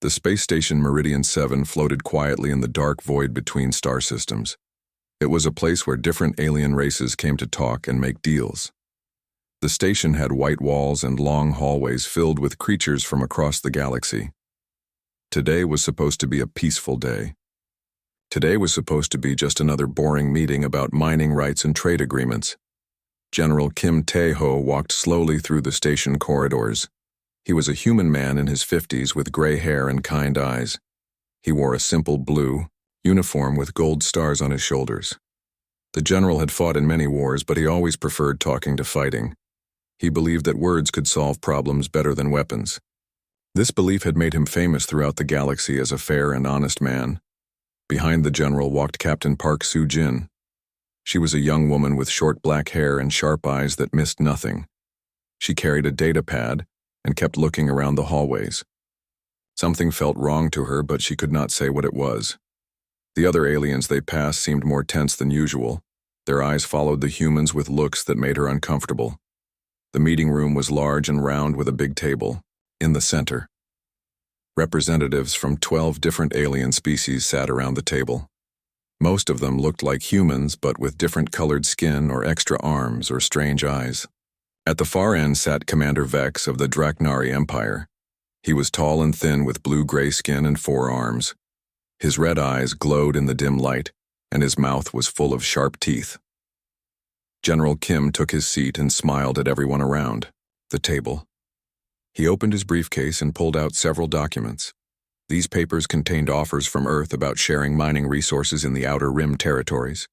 The space station Meridian 7 floated quietly in the dark void between star systems. It was a place where different alien races came to talk and make deals. The station had white walls and long hallways filled with creatures from across the galaxy. Today was supposed to be a peaceful day. Today was supposed to be just another boring meeting about mining rights and trade agreements. General Kim Tae-ho walked slowly through the station corridors. He was a human man in his 50s with gray hair and kind eyes. He wore a simple blue uniform with gold stars on his shoulders. The general had fought in many wars, but he always preferred talking to fighting. He believed that words could solve problems better than weapons. This belief had made him famous throughout the galaxy as a fair and honest man. Behind the general walked Captain Park Soo-jin. She was a young woman with short black hair and sharp eyes that missed nothing. She carried a data pad and kept looking around the hallways. Something felt wrong to her, but she could not say what it was. The other aliens they passed seemed more tense than usual. Their eyes followed the humans with looks that made her uncomfortable. The meeting room was large and round with a big table. In the center, representatives from 12 different alien species sat around the table. Most of them looked like humans, but with different colored skin or extra arms or strange eyes. At the far end sat Commander Vex of the Draknari Empire. He was tall and thin with blue-gray skin and 4 arms. His red eyes glowed in the dim light, and his mouth was full of sharp teeth. General Kim took his seat and smiled at everyone around the table. He opened his briefcase and pulled out several documents. These papers contained offers from Earth about sharing mining resources in the Outer Rim territories.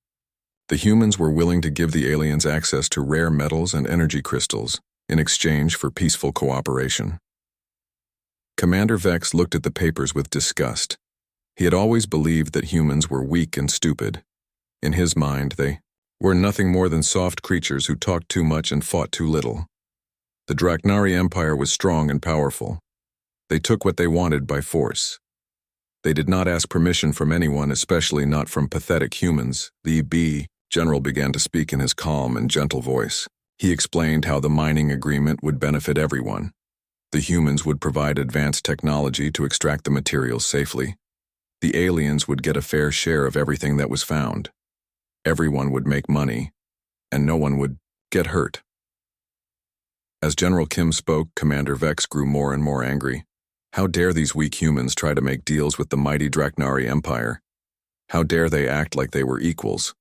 The humans were willing to give the aliens access to rare metals and energy crystals in exchange for peaceful cooperation. Commander Vex looked at the papers with disgust. He had always believed that humans were weak and stupid. In his mind, they were nothing more than soft creatures who talked too much and fought too little. The Draknari Empire was strong and powerful. They took what they wanted by force. They did not ask permission from anyone, especially not from pathetic humans. The general began to speak in his calm and gentle voice. He explained how the mining agreement would benefit everyone. The humans would provide advanced technology to extract the materials safely. The aliens would get a fair share of everything that was found. Everyone would make money, and no one would get hurt. As General Kim spoke, Commander Vex grew more and more angry. How dare these weak humans try to make deals with the mighty Draknari Empire? How dare they act like they were equals?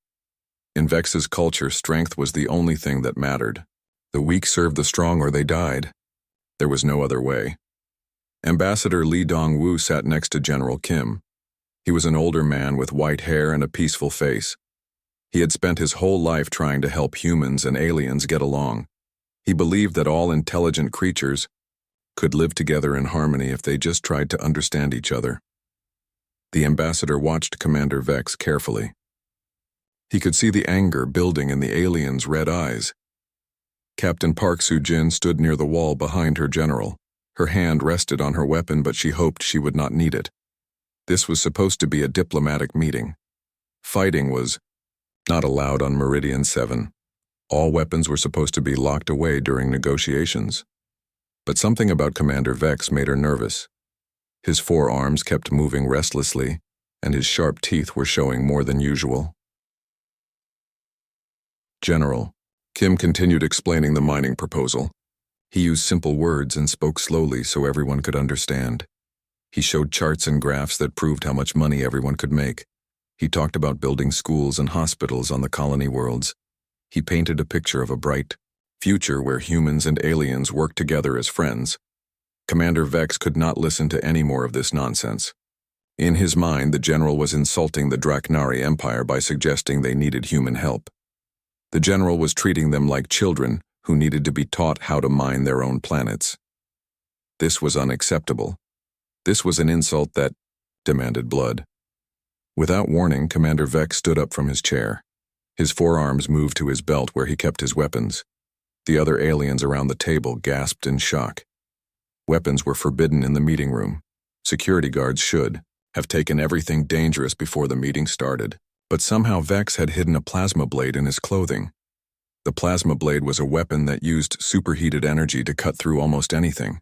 In Vex's culture, strength was the only thing that mattered. The weak served the strong or they died. There was no other way. Ambassador Lee Dong-woo sat next to General Kim. He was an older man with white hair and a peaceful face. He had spent his whole life trying to help humans and aliens get along. He believed that all intelligent creatures could live together in harmony if they just tried to understand each other. The ambassador watched Commander Vex carefully. He could see the anger building in the alien's red eyes. Captain Park Soo-jin stood near the wall behind her general. Her hand rested on her weapon, but she hoped she would not need it. This was supposed to be a diplomatic meeting. Fighting was not allowed on Meridian 7. All weapons were supposed to be locked away during negotiations. But something about Commander Vex made her nervous. His 4 arms kept moving restlessly, and his sharp teeth were showing more than usual. General, Kim continued explaining the mining proposal. He used simple words and spoke slowly so everyone could understand. He showed charts and graphs that proved how much money everyone could make. He talked about building schools and hospitals on the colony worlds. He painted a picture of a bright future where humans and aliens worked together as friends. Commander Vex could not listen to any more of this nonsense. In his mind, the general was insulting the Draknari Empire by suggesting they needed human help. The general was treating them like children who needed to be taught how to mine their own planets. This was unacceptable. This was an insult that demanded blood. Without warning, Commander Vex stood up from his chair. His 4 arms moved to his belt where he kept his weapons. The other aliens around the table gasped in shock. Weapons were forbidden in the meeting room. Security guards should have taken everything dangerous before the meeting started. But somehow Vex had hidden a plasma blade in his clothing. The plasma blade was a weapon that used superheated energy to cut through almost anything.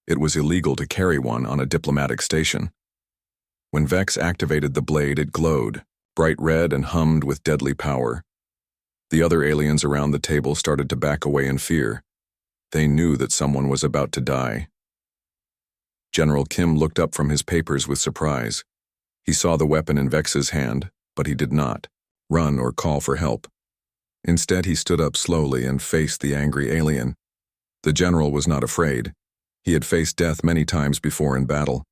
It was illegal to carry one on a diplomatic station. When Vex activated the blade, it glowed, bright red and hummed with deadly power. The other aliens around the table started to back away in fear. They knew that someone was about to die. General Kim looked up from his papers with surprise. He saw the weapon in Vex's hand, but he did not run or call for help. Instead, he stood up slowly and faced the angry alien. The general was not afraid. He had faced death many times before in battle.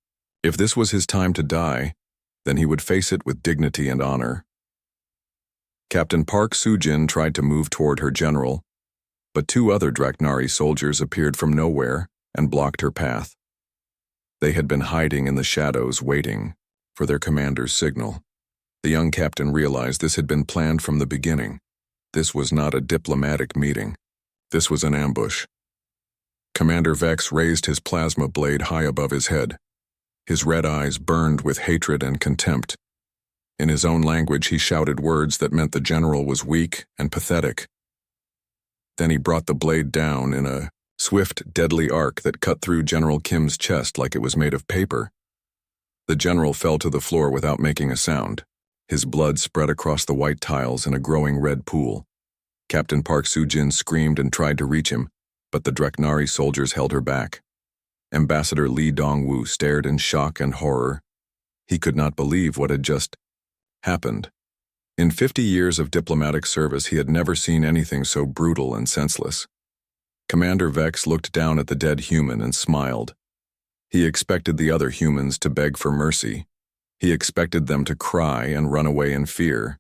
If this was his time to die, then he would face it with dignity and honor. Captain Park Soo-jin tried to move toward her general, but two other Draknari soldiers appeared from nowhere and blocked her path. They had been hiding in the shadows, waiting for their commander's signal. The young captain realized this had been planned from the beginning. This was not a diplomatic meeting. This was an ambush. Commander Vex raised his plasma blade high above his head. His red eyes burned with hatred and contempt. In his own language, he shouted words that meant the general was weak and pathetic. Then he brought the blade down in a swift, deadly arc that cut through General Kim's chest like it was made of paper. The general fell to the floor without making a sound. His blood spread across the white tiles in a growing red pool. Captain Park Soo-jin screamed and tried to reach him, but the Draknari soldiers held her back. Ambassador Lee Dong-woo stared in shock and horror. He could not believe what had just happened. In 50 years of diplomatic service, he had never seen anything so brutal and senseless. Commander Vex looked down at the dead human and smiled. He expected the other humans to beg for mercy. He expected them to cry and run away in fear.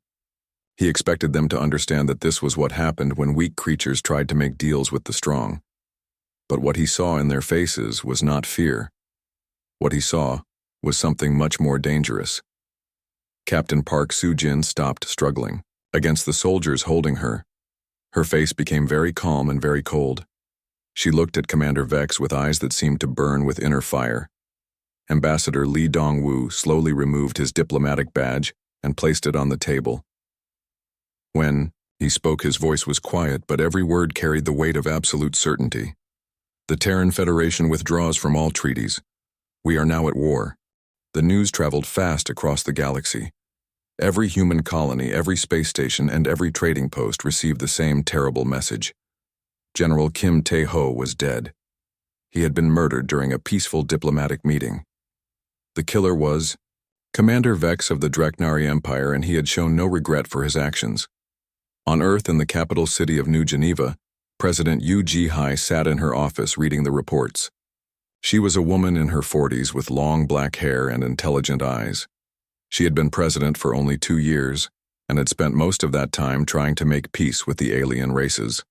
He expected them to understand that this was what happened when weak creatures tried to make deals with the strong. But what he saw in their faces was not fear. What he saw was something much more dangerous. Captain Park Soo-jin stopped struggling against the soldiers holding her. Her face became very calm and very cold. She looked at Commander Vex with eyes that seemed to burn with inner fire. Ambassador Lee Dong-woo slowly removed his diplomatic badge and placed it on the table. When he spoke, his voice was quiet, but every word carried the weight of absolute certainty. The Terran Federation withdraws from all treaties. We are now at war. The news traveled fast across the galaxy. Every human colony, every space station, and every trading post received the same terrible message. General Kim Tae-ho was dead. He had been murdered during a peaceful diplomatic meeting. The killer was Commander Vex of the Draknari Empire, and he had shown no regret for his actions. On Earth, in the capital city of New Geneva, President Yu Ji-hai sat in her office reading the reports. She was a woman in her 40s with long black hair and intelligent eyes. She had been president for only 2 years and had spent most of that time trying to make peace with the alien races.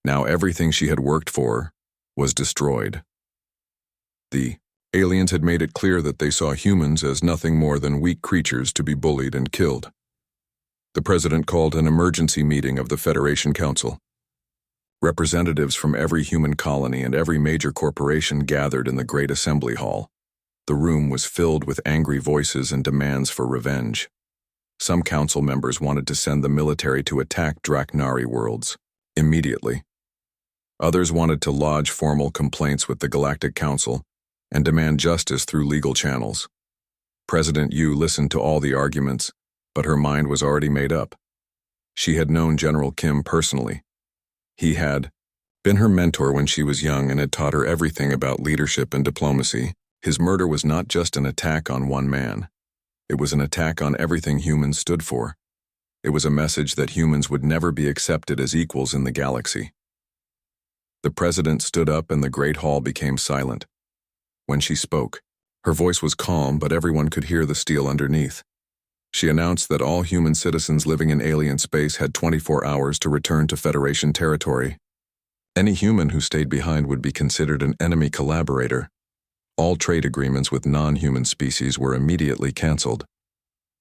Now everything she had worked for was destroyed. The aliens had made it clear that they saw humans as nothing more than weak creatures to be bullied and killed. The president called an emergency meeting of the Federation Council. Representatives from every human colony and every major corporation gathered in the Great Assembly Hall. The room was filled with angry voices and demands for revenge. Some council members wanted to send the military to attack Draknari worlds immediately. Others wanted to lodge formal complaints with the Galactic Council and demand justice through legal channels. President Yu listened to all the arguments, but her mind was already made up. She had known General Kim personally. He had been her mentor when she was young and had taught her everything about leadership and diplomacy. His murder was not just an attack on one man. It was an attack on everything humans stood for. It was a message that humans would never be accepted as equals in the galaxy. The president stood up and the great hall became silent. When she spoke, her voice was calm, but everyone could hear the steel underneath. She announced that all human citizens living in alien space had 24 hours to return to Federation territory. Any human who stayed behind would be considered an enemy collaborator. All trade agreements with non-human species were immediately canceled.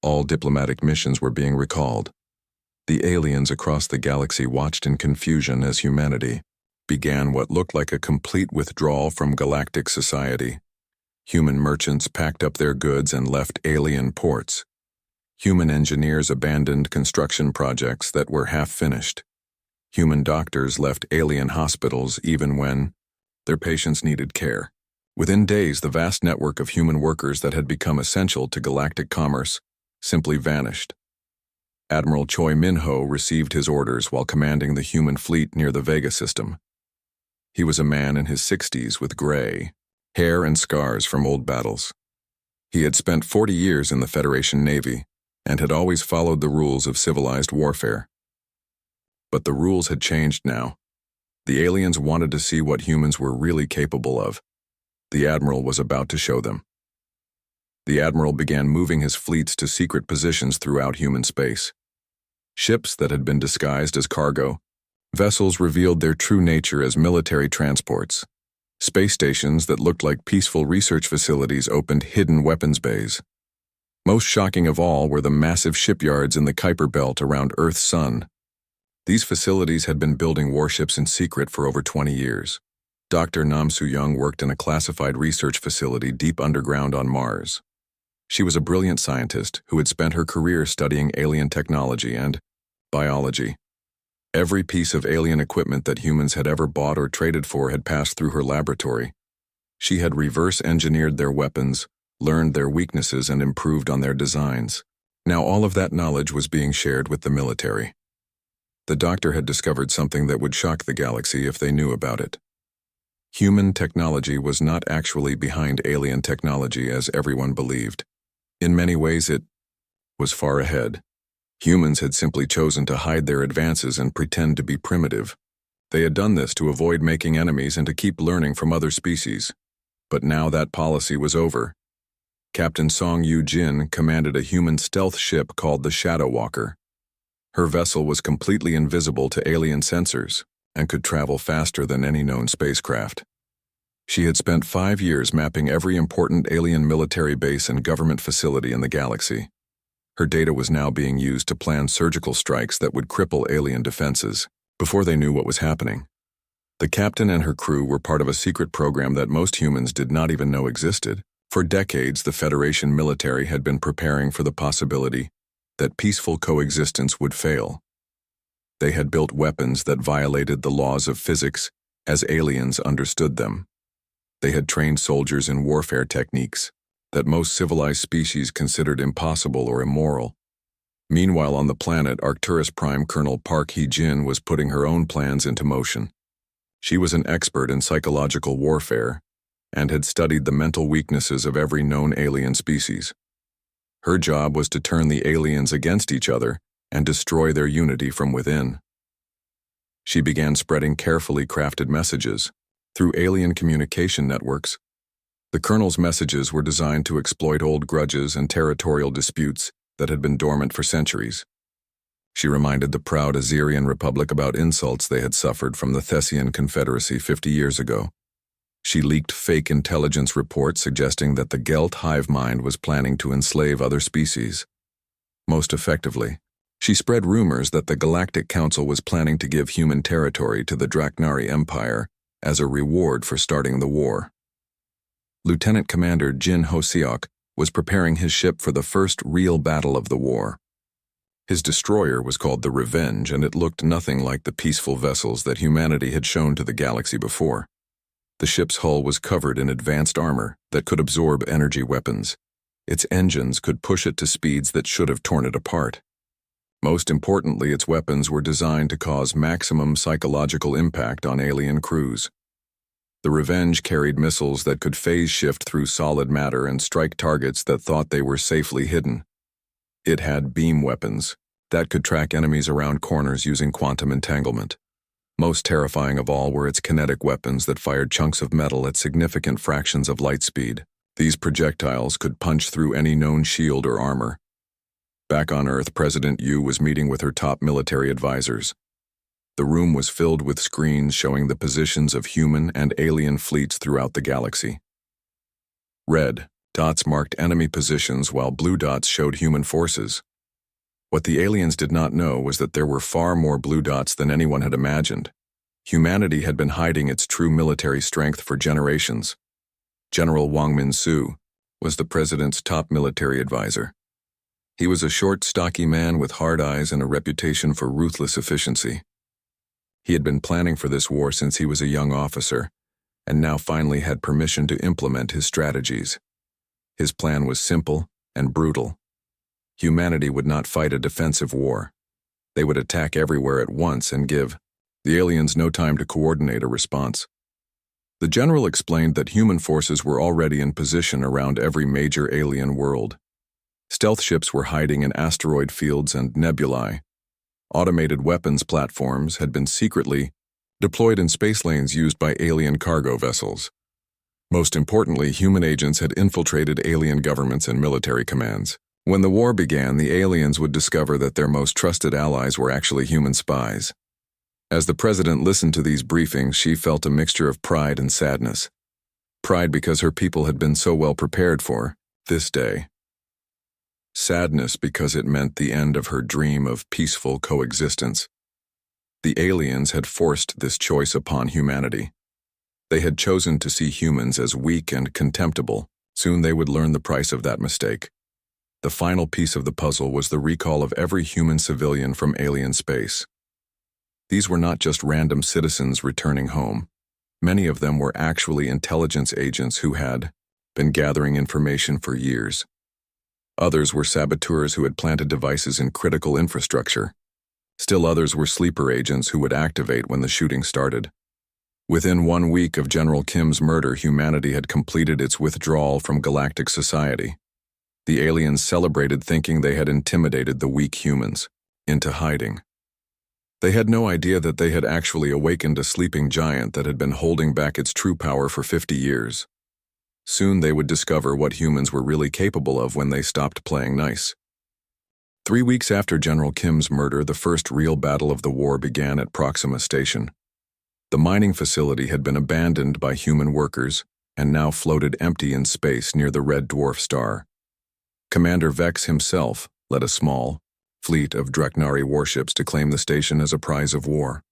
All diplomatic missions were being recalled. The aliens across the galaxy watched in confusion as humanity began what looked like a complete withdrawal from galactic society. Human merchants packed up their goods and left alien ports. Human engineers abandoned construction projects that were half-finished. Human doctors left alien hospitals even when their patients needed care. Within days, the vast network of human workers that had become essential to galactic commerce simply vanished. Admiral Choi Min-ho received his orders while commanding the human fleet near the Vega system. He was a man in his 60s with gray hair and scars from old battles. He had spent 40 years in the Federation Navy and had always followed the rules of civilized warfare. But the rules had changed now. The aliens wanted to see what humans were really capable of. The Admiral was about to show them. The Admiral began moving his fleets to secret positions throughout human space. Ships that had been disguised as cargo, vessels revealed their true nature as military transports. Space stations that looked like peaceful research facilities opened hidden weapons bays. Most shocking of all were the massive shipyards in the Kuiper Belt around Earth's sun. These facilities had been building warships in secret for over 20 years. Dr. Nam Soo-young worked in a classified research facility deep underground on Mars. She was a brilliant scientist who had spent her career studying alien technology and biology. Every piece of alien equipment that humans had ever bought or traded for had passed through her laboratory. She had reverse-engineered their weapons, learned their weaknesses, and improved on their designs. Now all of that knowledge was being shared with the military. The doctor had discovered something that would shock the galaxy if they knew about it. Human technology was not actually behind alien technology as everyone believed. In many ways it was far ahead. Humans had simply chosen to hide their advances and pretend to be primitive. They had done this to avoid making enemies and to keep learning from other species. But now that policy was over. Captain Song Yu-jin commanded a human stealth ship called the Shadow Walker. Her vessel was completely invisible to alien sensors and could travel faster than any known spacecraft. She had spent 5 years mapping every important alien military base and government facility in the galaxy. Her data was now being used to plan surgical strikes that would cripple alien defenses before they knew what was happening. The captain and her crew were part of a secret program that most humans did not even know existed. For decades, the Federation military had been preparing for the possibility that peaceful coexistence would fail. They had built weapons that violated the laws of physics as aliens understood them. They had trained soldiers in warfare techniques that most civilized species considered impossible or immoral. Meanwhile, on the planet, Arcturus Prime Colonel Park Hee-jin was putting her own plans into motion. She was an expert in psychological warfare and had studied the mental weaknesses of every known alien species. Her job was to turn the aliens against each other and destroy their unity from within. She began spreading carefully crafted messages through alien communication networks. The Colonel's messages were designed to exploit old grudges and territorial disputes that had been dormant for centuries. She reminded the proud Azerian Republic about insults they had suffered from the Thessian Confederacy 50 years ago. She leaked fake intelligence reports suggesting that the Gelt hive mind was planning to enslave other species. Most effectively, she spread rumors that the Galactic Council was planning to give human territory to the Draknari Empire as a reward for starting the war. Lieutenant Commander Jin Ho-seok was preparing his ship for the first real battle of the war. His destroyer was called the Revenge, and it looked nothing like the peaceful vessels that humanity had shown to the galaxy before. The ship's hull was covered in advanced armor that could absorb energy weapons. Its engines could push it to speeds that should have torn it apart. Most importantly, its weapons were designed to cause maximum psychological impact on alien crews. The Revenge carried missiles that could phase shift through solid matter and strike targets that thought they were safely hidden. It had beam weapons that could track enemies around corners using quantum entanglement. Most terrifying of all were its kinetic weapons that fired chunks of metal at significant fractions of light speed. These projectiles could punch through any known shield or armor. Back on Earth, President Yu was meeting with her top military advisors. The room was filled with screens showing the positions of human and alien fleets throughout the galaxy. Red dots marked enemy positions while blue dots showed human forces. What the aliens did not know was that there were far more blue dots than anyone had imagined. Humanity had been hiding its true military strength for generations. General Wang Min-soo was the president's top military advisor. He was a short, stocky man with hard eyes and a reputation for ruthless efficiency. He had been planning for this war since he was a young officer, and now finally had permission to implement his strategies. His plan was simple and brutal. Humanity would not fight a defensive war. They would attack everywhere at once and give the aliens no time to coordinate a response. The general explained that human forces were already in position around every major alien world. Stealth ships were hiding in asteroid fields and nebulae. Automated weapons platforms had been secretly deployed in space lanes used by alien cargo vessels. Most importantly, human agents had infiltrated alien governments and military commands. When the war began, the aliens would discover that their most trusted allies were actually human spies. As the president listened to these briefings, she felt a mixture of pride and sadness. Pride because her people had been so well prepared for this day. Sadness because it meant the end of her dream of peaceful coexistence. The aliens had forced this choice upon humanity. They had chosen to see humans as weak and contemptible. Soon they would learn the price of that mistake. The final piece of the puzzle was the recall of every human civilian from alien space. These were not just random citizens returning home. Many of them were actually intelligence agents who had been gathering information for years. Others were saboteurs who had planted devices in critical infrastructure. Still others were sleeper agents who would activate when the shooting started. Within 1 week of General Kim's murder, humanity had completed its withdrawal from galactic society. The aliens celebrated, thinking they had intimidated the weak humans into hiding. They had no idea that they had actually awakened a sleeping giant that had been holding back its true power for 50 years. Soon they would discover what humans were really capable of when they stopped playing nice. 3 weeks after General Kim's murder, the first real battle of the war began at Proxima Station. The mining facility had been abandoned by human workers and now floated empty in space near the red dwarf star. Commander Vex himself led a small fleet of Draknari warships to claim the station as a prize of war.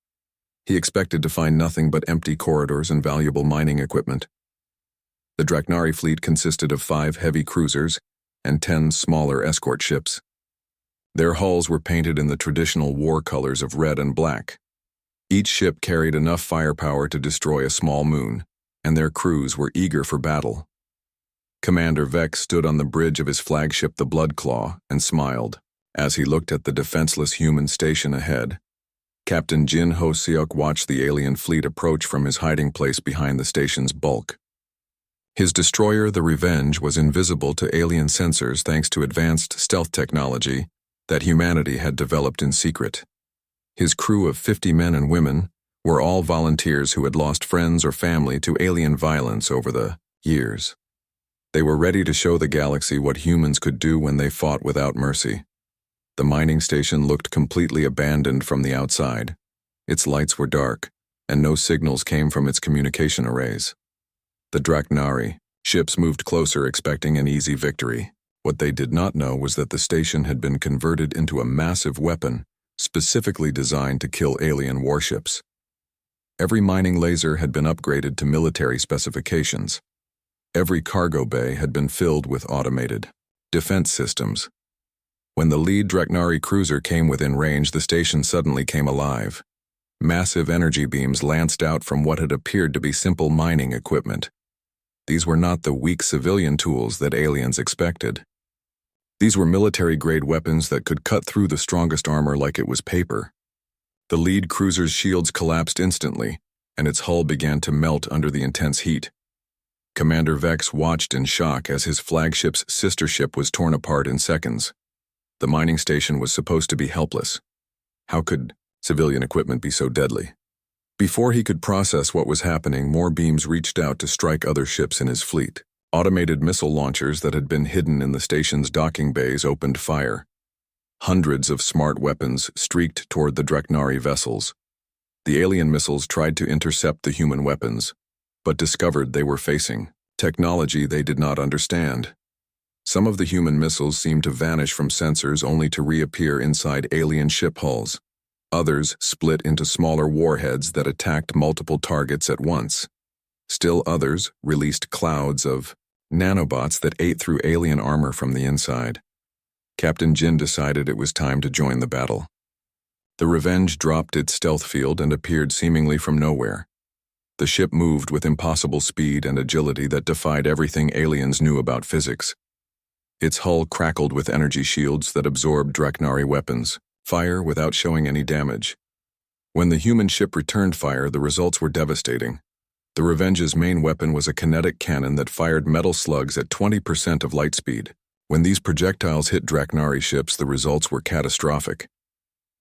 He expected to find nothing but empty corridors and valuable mining equipment. The Draknari fleet consisted of 5 heavy cruisers and 10 smaller escort ships. Their hulls were painted in the traditional war colors of red and black. Each ship carried enough firepower to destroy a small moon, and their crews were eager for battle. Commander Vex stood on the bridge of his flagship, the Bloodclaw, and smiled as he looked at the defenseless human station ahead. Captain Jin Ho-seok watched the alien fleet approach from his hiding place behind the station's bulk. His destroyer, the Revenge, was invisible to alien sensors thanks to advanced stealth technology that humanity had developed in secret. His crew of 50 men and women were all volunteers who had lost friends or family to alien violence over the years. They were ready to show the galaxy what humans could do when they fought without mercy. The mining station looked completely abandoned from the outside. Its lights were dark, and no signals came from its communication arrays. The Draknari ships moved closer, expecting an easy victory. What they did not know was that the station had been converted into a massive weapon, specifically designed to kill alien warships. Every mining laser had been upgraded to military specifications. Every cargo bay had been filled with automated defense systems. When the lead Draknari cruiser came within range, the station suddenly came alive. Massive energy beams lanced out from what had appeared to be simple mining equipment. These were not the weak civilian tools that aliens expected. These were military-grade weapons that could cut through the strongest armor like it was paper. The lead cruiser's shields collapsed instantly, and its hull began to melt under the intense heat. Commander Vex watched in shock as his flagship's sister ship was torn apart in seconds. The mining station was supposed to be helpless. How could civilian equipment be so deadly? Before he could process what was happening, more beams reached out to strike other ships in his fleet. Automated missile launchers that had been hidden in the station's docking bays opened fire. Hundreds of smart weapons streaked toward the Draknari vessels. The alien missiles tried to intercept the human weapons, but discovered they were facing technology they did not understand. Some of the human missiles seemed to vanish from sensors only to reappear inside alien ship hulls. Others split into smaller warheads that attacked multiple targets at once. Still others released clouds of nanobots that ate through alien armor from the inside. Captain Jin decided it was time to join the battle. The Revenge dropped its stealth field and appeared seemingly from nowhere. The ship moved with impossible speed and agility that defied everything aliens knew about physics. Its hull crackled with energy shields that absorbed Draknari weapons, fire without showing any damage. When the human ship returned fire, the results were devastating. The Revenge's main weapon was a kinetic cannon that fired metal slugs at 20% of light speed. When these projectiles hit Draknari ships, the results were catastrophic.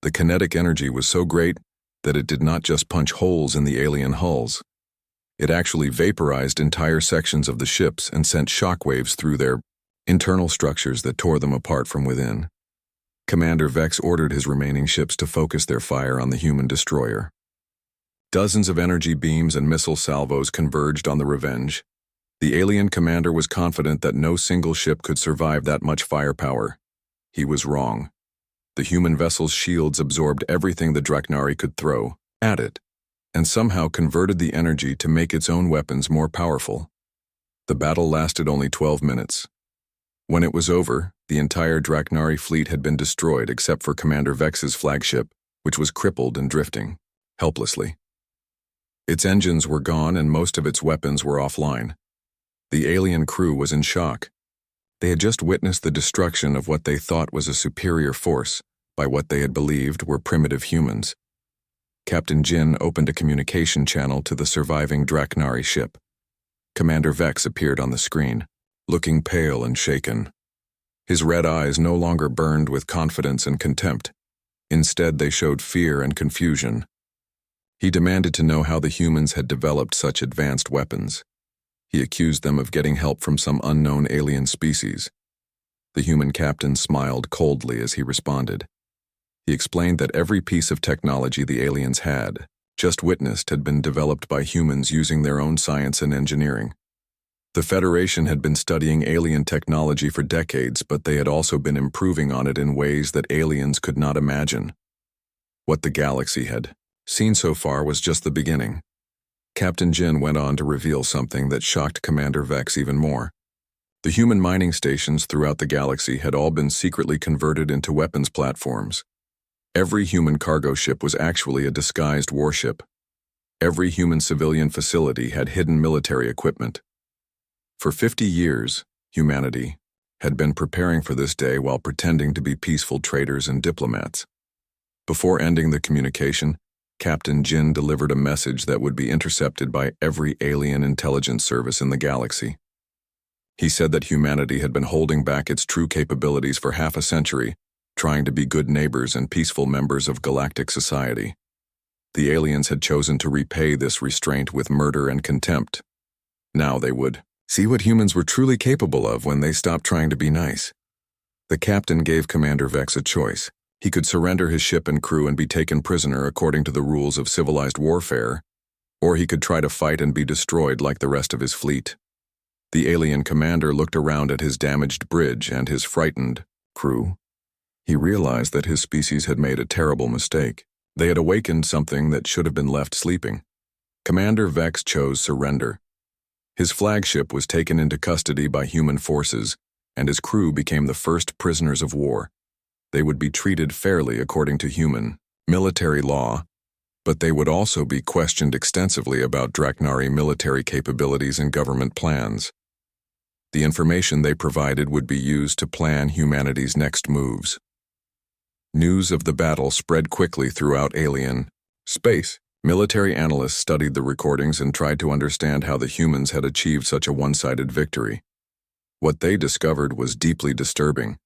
The kinetic energy was so great that it did not just punch holes in the alien hulls. It actually vaporized entire sections of the ships and sent shockwaves through their internal structures that tore them apart from within. Commander Vex ordered his remaining ships to focus their fire on the human destroyer. Dozens of energy beams and missile salvos converged on the Revenge. The alien commander was confident that no single ship could survive that much firepower. He was wrong. The human vessel's shields absorbed everything the Draknari could throw at it, and somehow converted the energy to make its own weapons more powerful. The battle lasted only 12 minutes. When it was over, the entire Draknari fleet had been destroyed except for Commander Vex's flagship, which was crippled and drifting, helplessly. Its engines were gone and most of its weapons were offline. The alien crew was in shock. They had just witnessed the destruction of what they thought was a superior force by what they had believed were primitive humans. Captain Jin opened a communication channel to the surviving Draknari ship. Commander Vex appeared on the screen, looking pale and shaken. His red eyes no longer burned with confidence and contempt. Instead, they showed fear and confusion. He demanded to know how the humans had developed such advanced weapons. He accused them of getting help from some unknown alien species. The human captain smiled coldly as he responded. He explained that every piece of technology the aliens had just witnessed had been developed by humans using their own science and engineering. The Federation had been studying alien technology for decades, but they had also been improving on it in ways that aliens could not imagine. What the galaxy had seen so far was just the beginning. Captain Jin went on to reveal something that shocked Commander Vex even more. The human mining stations throughout the galaxy had all been secretly converted into weapons platforms. Every human cargo ship was actually a disguised warship. Every human civilian facility had hidden military equipment. For 50 years, humanity had been preparing for this day while pretending to be peaceful traders and diplomats. Before ending the communication, Captain Jin delivered a message that would be intercepted by every alien intelligence service in the galaxy. He said that humanity had been holding back its true capabilities for half a century, trying to be good neighbors and peaceful members of galactic society. The aliens had chosen to repay this restraint with murder and contempt. Now they would see what humans were truly capable of when they stopped trying to be nice. The captain gave Commander Vex a choice. He could surrender his ship and crew and be taken prisoner according to the rules of civilized warfare, or he could try to fight and be destroyed like the rest of his fleet. The alien commander looked around at his damaged bridge and his frightened crew. He realized that his species had made a terrible mistake. They had awakened something that should have been left sleeping. Commander Vex chose surrender. His flagship was taken into custody by human forces, and his crew became the first prisoners of war. They would be treated fairly according to human military law, but they would also be questioned extensively about Draknari military capabilities and government plans. The information they provided would be used to plan humanity's next moves. News of the battle spread quickly throughout alien space. Military analysts studied the recordings and tried to understand how the humans had achieved such a one-sided victory. What they discovered was deeply disturbing.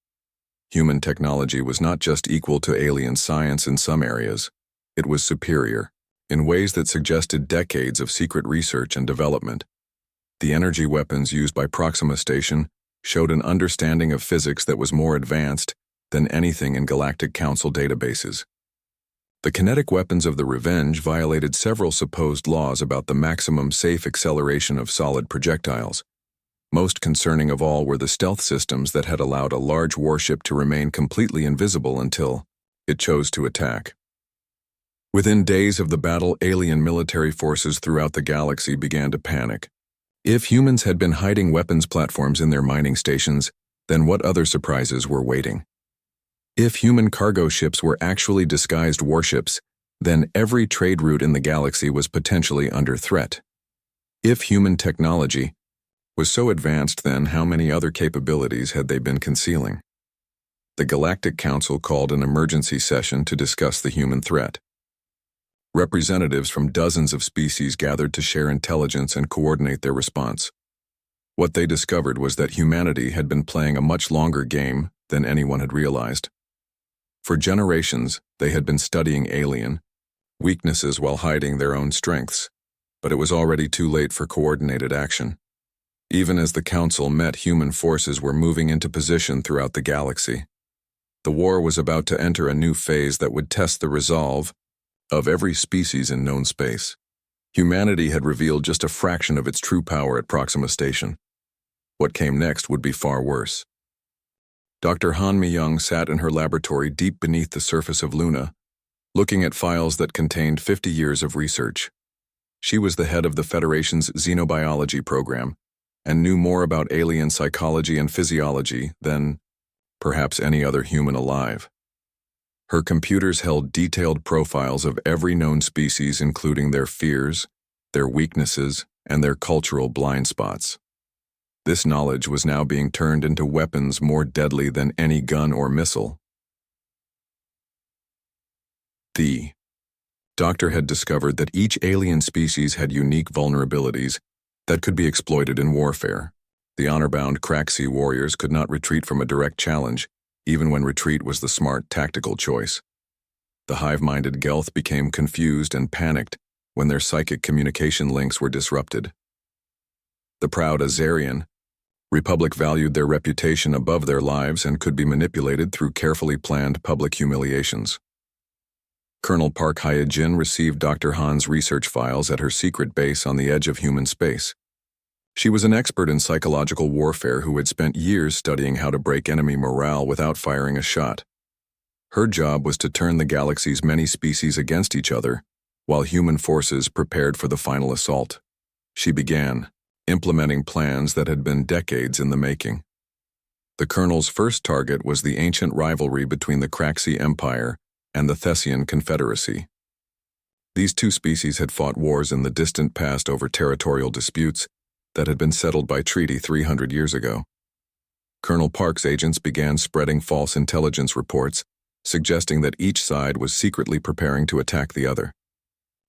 Human technology was not just equal to alien science in some areas, it was superior, in ways that suggested decades of secret research and development. The energy weapons used by Proxima Station showed an understanding of physics that was more advanced than anything in Galactic Council databases. The kinetic weapons of the Revenge violated several supposed laws about the maximum safe acceleration of solid projectiles. Most concerning of all were the stealth systems that had allowed a large warship to remain completely invisible until it chose to attack. Within days of the battle, alien military forces throughout the galaxy began to panic. If humans had been hiding weapons platforms in their mining stations, then what other surprises were waiting? If human cargo ships were actually disguised warships, then every trade route in the galaxy was potentially under threat. If human technology was so advanced, then how many other capabilities had they been concealing? The Galactic Council called an emergency session to discuss the human threat. Representatives from dozens of species gathered to share intelligence and coordinate their response. What they discovered was that humanity had been playing a much longer game than anyone had realized. For generations, they had been studying alien weaknesses while hiding their own strengths, but it was already too late for coordinated action. Even as the Council met, human forces were moving into position throughout the galaxy. The war was about to enter a new phase that would test the resolve of every species in known space. Humanity had revealed just a fraction of its true power at Proxima Station. What came next would be far worse. Dr. Han Mi-young sat in her laboratory deep beneath the surface of Luna, looking at files that contained 50 years of research. She was the head of the Federation's xenobiology program and knew more about alien psychology and physiology than perhaps any other human alive. Her computers held detailed profiles of every known species, including their fears, their weaknesses, and their cultural blind spots. This knowledge was now being turned into weapons more deadly than any gun or missile. The doctor had discovered that each alien species had unique vulnerabilities that could be exploited in warfare. The honor-bound Craxi warriors could not retreat from a direct challenge, even when retreat was the smart tactical choice. The hive-minded Gelth became confused and panicked when their psychic communication links were disrupted. The proud Azarian Republic valued their reputation above their lives and could be manipulated through carefully planned public humiliations. Colonel Park Hye-jin received Dr. Han's research files at her secret base on the edge of human space. She was an expert in psychological warfare who had spent years studying how to break enemy morale without firing a shot. Her job was to turn the galaxy's many species against each other, while human forces prepared for the final assault. She began implementing plans that had been decades in the making. The Colonel's first target was the ancient rivalry between the Craxi Empire and the Thessian Confederacy. These two species had fought wars in the distant past over territorial disputes that had been settled by treaty 300 years ago. Colonel Park's agents began spreading false intelligence reports, suggesting that each side was secretly preparing to attack the other.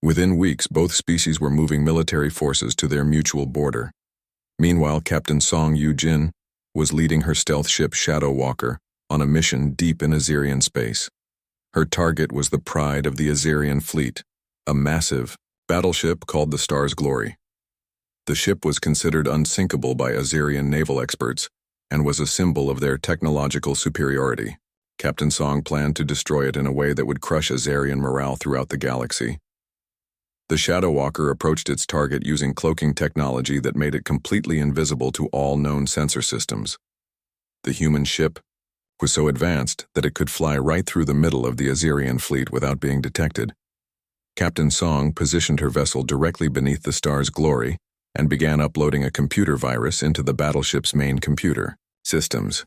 Within weeks, both species were moving military forces to their mutual border. Meanwhile, Captain Song Yu-jin was leading her stealth ship Shadow Walker on a mission deep in Azarian space. Her target was the pride of the Azarian fleet, a massive battleship called the Star's Glory. The ship was considered unsinkable by Azarian naval experts and was a symbol of their technological superiority. Captain Song planned to destroy it in a way that would crush Azarian morale throughout the galaxy. The Shadow Walker approached its target using cloaking technology that made it completely invisible to all known sensor systems. The human ship was so advanced that it could fly right through the middle of the Azarian fleet without being detected. Captain Song positioned her vessel directly beneath the Star's Glory and began uploading a computer virus into the battleship's main computer systems.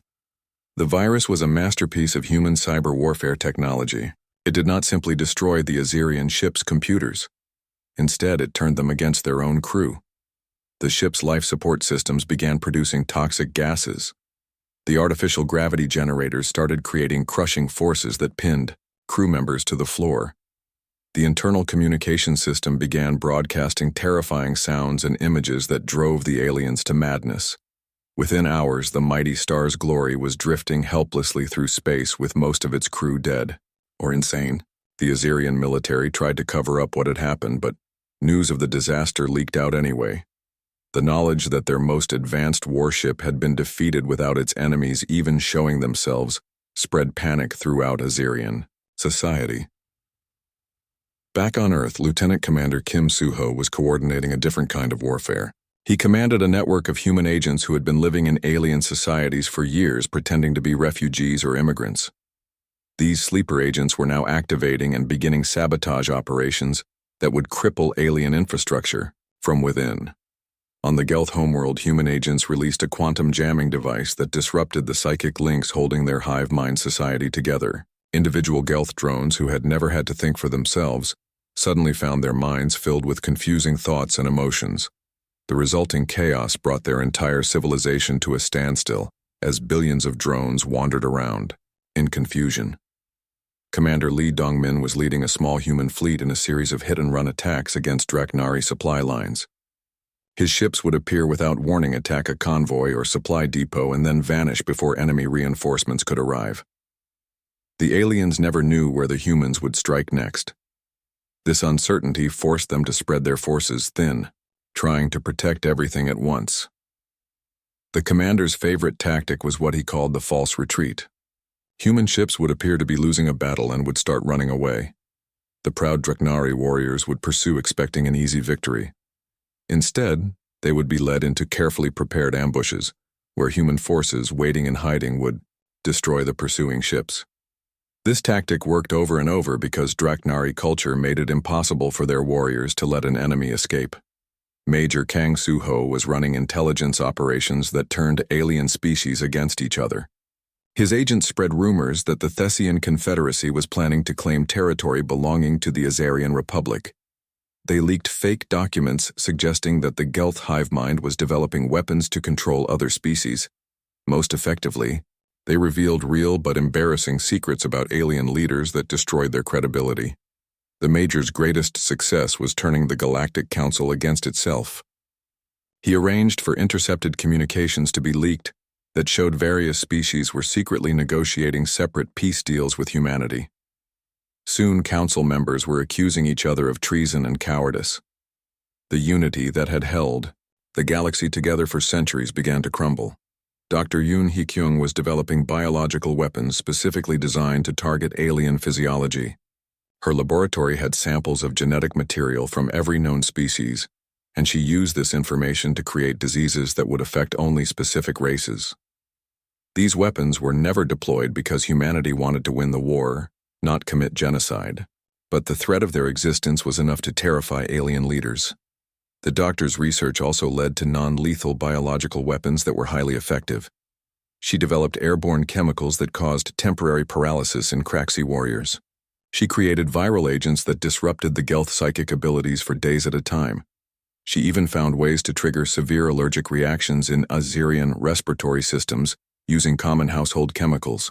The virus was a masterpiece of human cyber warfare technology. It did not simply destroy the Azarian ship's computers. Instead, it turned them against their own crew. The ship's life support systems began producing toxic gases. The artificial gravity generators started creating crushing forces that pinned crew members to the floor. The internal communication system began broadcasting terrifying sounds and images that drove the aliens to madness. Within hours, the mighty Star's Glory was drifting helplessly through space with most of its crew dead or insane. The Azarian military tried to cover up what had happened, but news of the disaster leaked out anyway. The knowledge that their most advanced warship had been defeated without its enemies even showing themselves spread panic throughout Azarian society. Back on Earth, Lieutenant Commander Kim Soo-ho was coordinating a different kind of warfare. He commanded a network of human agents who had been living in alien societies for years, pretending to be refugees or immigrants. These sleeper agents were now activating and beginning sabotage operations that would cripple alien infrastructure from within. On the Gelth homeworld, human agents released a quantum jamming device that disrupted the psychic links holding their hive mind society together. Individual Gelth drones who had never had to think for themselves suddenly found their minds filled with confusing thoughts and emotions. The resulting chaos brought their entire civilization to a standstill as billions of drones wandered around, in confusion. Commander Lee Dongmin was leading a small human fleet in a series of hit-and-run attacks against Draknari supply lines. His ships would appear without warning, attack a convoy or supply depot, and then vanish before enemy reinforcements could arrive. The aliens never knew where the humans would strike next. This uncertainty forced them to spread their forces thin, trying to protect everything at once. The commander's favorite tactic was what he called the false retreat. Human ships would appear to be losing a battle and would start running away. The proud Draknari warriors would pursue, expecting an easy victory. Instead, they would be led into carefully prepared ambushes, where human forces waiting and hiding would destroy the pursuing ships. This tactic worked over and over because Draknari culture made it impossible for their warriors to let an enemy escape. Major Kang Suho was running intelligence operations that turned alien species against each other. His agents spread rumors that the Thessian Confederacy was planning to claim territory belonging to the Azarian Republic. They leaked fake documents suggesting that the Gelth hive mind was developing weapons to control other species. Most effectively, they revealed real but embarrassing secrets about alien leaders that destroyed their credibility. The Major's greatest success was turning the Galactic Council against itself. He arranged for intercepted communications to be leaked that showed various species were secretly negotiating separate peace deals with humanity. Soon, council members were accusing each other of treason and cowardice. The unity that had held the galaxy together for centuries began to crumble. Dr. Yoon Hee-kyung was developing biological weapons specifically designed to target alien physiology. Her laboratory had samples of genetic material from every known species, and she used this information to create diseases that would affect only specific races. These weapons were never deployed because humanity wanted to win the war, not commit genocide. But the threat of their existence was enough to terrify alien leaders. The doctor's research also led to non-lethal biological weapons that were highly effective. She developed airborne chemicals that caused temporary paralysis in Craxi warriors. She created viral agents that disrupted the Gelth psychic abilities for days at a time. She even found ways to trigger severe allergic reactions in Azarian respiratory systems using common household chemicals.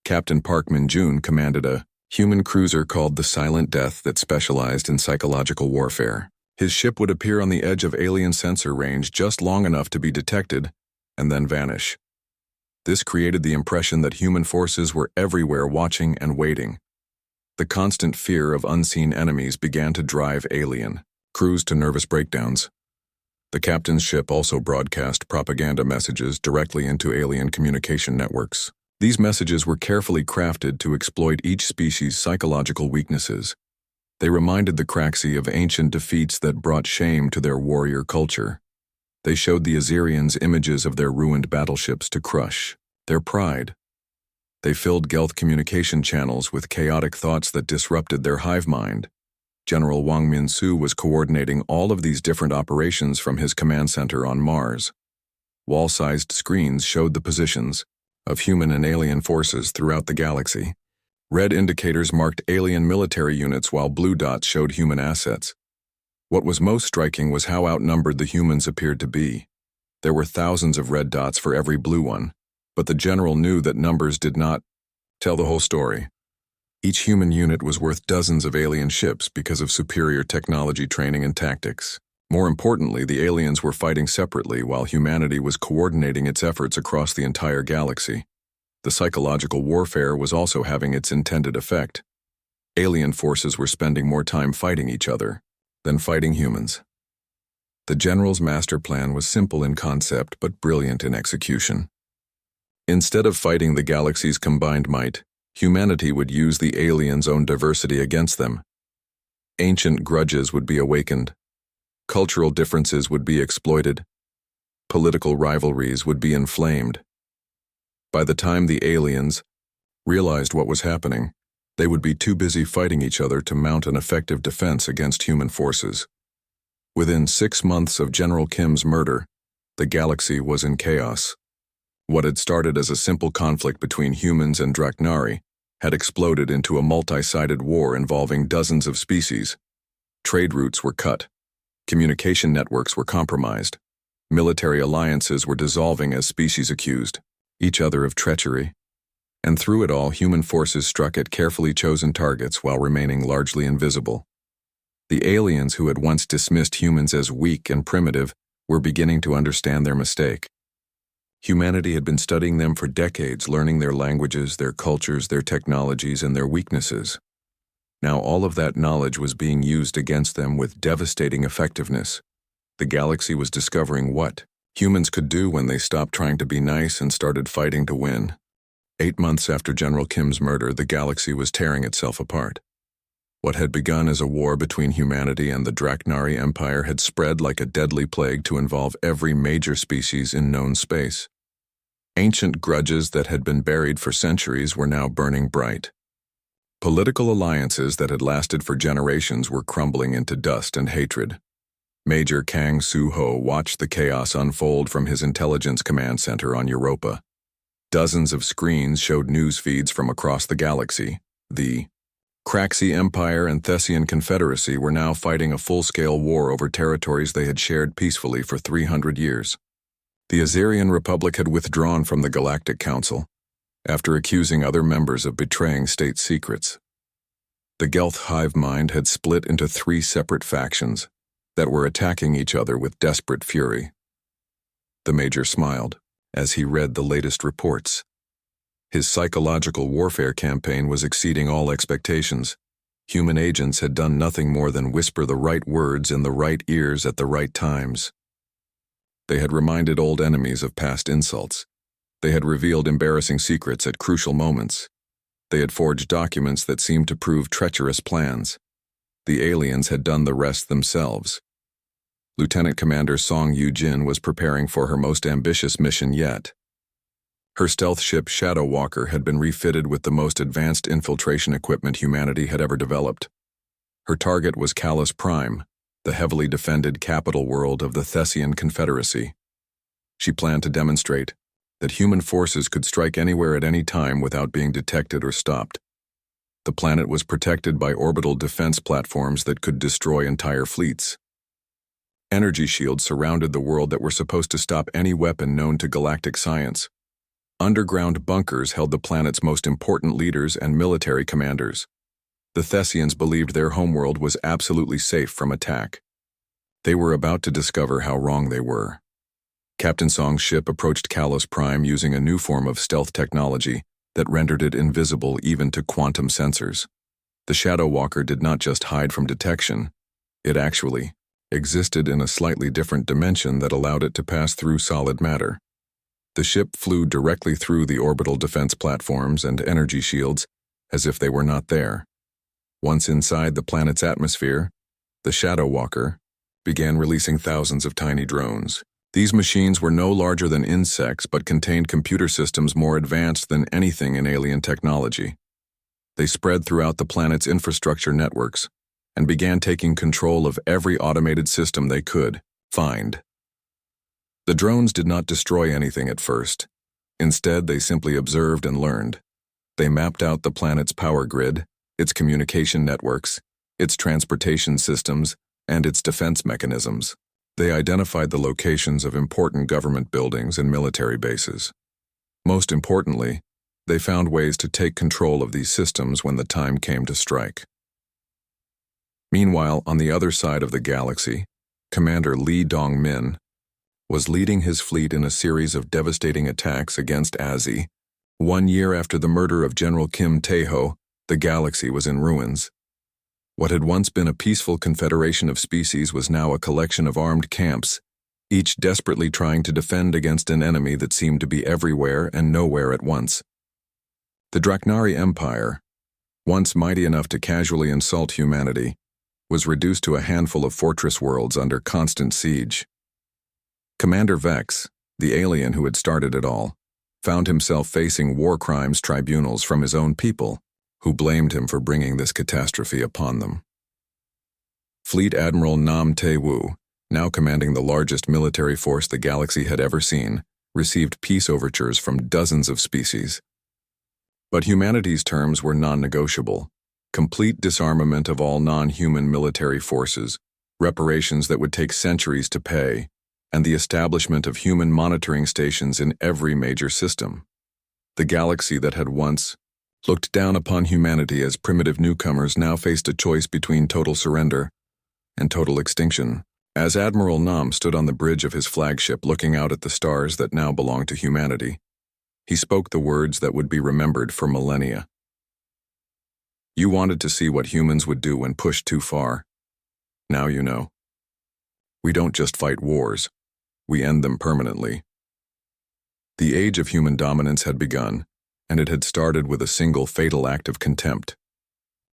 Captain Park Min-jun commanded a human cruiser called the Silent Death that specialized in psychological warfare. His ship would appear on the edge of alien sensor range just long enough to be detected and then vanish. This created the impression that human forces were everywhere watching and waiting. The constant fear of unseen enemies began to drive alien crews to nervous breakdowns. The captain's ship also broadcast propaganda messages directly into alien communication networks. These messages were carefully crafted to exploit each species' psychological weaknesses. They reminded the Craxi of ancient defeats that brought shame to their warrior culture. They showed the Azarians images of their ruined battleships to crush their pride. They filled Gelth communication channels with chaotic thoughts that disrupted their hive mind. General Wang Min-su was coordinating all of these different operations from his command center on Mars. Wall-sized screens showed the positions of human and alien forces throughout the galaxy. Red indicators marked alien military units while blue dots showed human assets. What was most striking was how outnumbered the humans appeared to be. There were thousands of red dots for every blue one, but the general knew that numbers did not tell the whole story. Each human unit was worth dozens of alien ships because of superior technology, training, and tactics. More importantly, the aliens were fighting separately while humanity was coordinating its efforts across the entire galaxy. The psychological warfare was also having its intended effect. Alien forces were spending more time fighting each other than fighting humans. The general's master plan was simple in concept but brilliant in execution. Instead of fighting the galaxy's combined might, humanity would use the aliens' own diversity against them. Ancient grudges would be awakened. Cultural differences would be exploited. Political rivalries would be inflamed. By the time the aliens realized what was happening, they would be too busy fighting each other to mount an effective defense against human forces. Within 6 months of General Kim's murder, the galaxy was in chaos. What had started as a simple conflict between humans and Draknari had exploded into a multi-sided war involving dozens of species. Trade routes were cut. Communication networks were compromised. Military alliances were dissolving as species accused each other of treachery. And through it all, human forces struck at carefully chosen targets while remaining largely invisible. The aliens who had once dismissed humans as weak and primitive were beginning to understand their mistake. Humanity had been studying them for decades, learning their languages, their cultures, their technologies, and their weaknesses. Now all of that knowledge was being used against them with devastating effectiveness. The galaxy was discovering what humans could do when they stopped trying to be nice and started fighting to win. 8 months after General Kim's murder, the galaxy was tearing itself apart. What had begun as a war between humanity and the Drachnari Empire had spread like a deadly plague to involve every major species in known space. Ancient grudges that had been buried for centuries were now burning bright. Political alliances that had lasted for generations were crumbling into dust and hatred. Major Kang Soo-ho watched the chaos unfold from his intelligence command center on Europa. Dozens of screens showed news feeds from across the galaxy. The Craxi Empire and Thessian Confederacy were now fighting a full-scale war over territories they had shared peacefully for 300 years. The Azerian Republic had withdrawn from the Galactic Council after accusing other members of betraying state secrets. The Gelth hive mind had split into 3 separate factions that were attacking each other with desperate fury. The Major smiled as he read the latest reports. His psychological warfare campaign was exceeding all expectations. Human agents had done nothing more than whisper the right words in the right ears at the right times. They had reminded old enemies of past insults. They had revealed embarrassing secrets at crucial moments. They had forged documents that seemed to prove treacherous plans. The aliens had done the rest themselves. Lieutenant Commander Song Yu-jin was preparing for her most ambitious mission yet. Her stealth ship Shadow Walker had been refitted with the most advanced infiltration equipment humanity had ever developed. Her target was Callus Prime, the heavily defended capital world of the Thessian Confederacy. She planned to demonstrate that human forces could strike anywhere at any time without being detected or stopped. The planet was protected by orbital defense platforms that could destroy entire fleets. Energy shields surrounded the world that were supposed to stop any weapon known to galactic science. Underground bunkers held the planet's most important leaders and military commanders. The Thessians believed their homeworld was absolutely safe from attack. They were about to discover how wrong they were. Captain Song's ship approached Callus Prime using a new form of stealth technology that rendered it invisible even to quantum sensors. The Shadow Walker did not just hide from detection, it actually existed in a slightly different dimension that allowed it to pass through solid matter. The ship flew directly through the orbital defense platforms and energy shields as if they were not there. Once inside the planet's atmosphere, the Shadow Walker began releasing thousands of tiny drones. These machines were no larger than insects but contained computer systems more advanced than anything in alien technology. They spread throughout the planet's infrastructure networks and began taking control of every automated system they could find. The drones did not destroy anything at first. Instead, they simply observed and learned. They mapped out the planet's power grid, its communication networks, its transportation systems, and its defense mechanisms. They identified the locations of important government buildings and military bases. Most importantly, they found ways to take control of these systems when the time came to strike. Meanwhile, on the other side of the galaxy, Commander Lee Dong-min was leading his fleet in a series of devastating attacks against Azi. 1 year after the murder of General Kim Tae-ho, the galaxy was in ruins. What had once been a peaceful confederation of species was now a collection of armed camps, each desperately trying to defend against an enemy that seemed to be everywhere and nowhere at once. The Drachnari Empire, once mighty enough to casually insult humanity, was reduced to a handful of fortress worlds under constant siege. Commander Vex, the alien who had started it all, found himself facing war crimes tribunals from his own people, who blamed him for bringing this catastrophe upon them. Fleet Admiral Nam Tae-woo, now commanding the largest military force the galaxy had ever seen, received peace overtures from dozens of species. But humanity's terms were non-negotiable. Complete disarmament of all non-human military forces, reparations that would take centuries to pay, and the establishment of human monitoring stations in every major system. The galaxy that had once looked down upon humanity as primitive newcomers now faced a choice between total surrender and total extinction. As Admiral Nam stood on the bridge of his flagship looking out at the stars that now belonged to humanity, he spoke the words that would be remembered for millennia. You wanted to see what humans would do when pushed too far. Now you know. We don't just fight wars, we end them permanently. The age of human dominance had begun, and it had started with a single fatal act of contempt.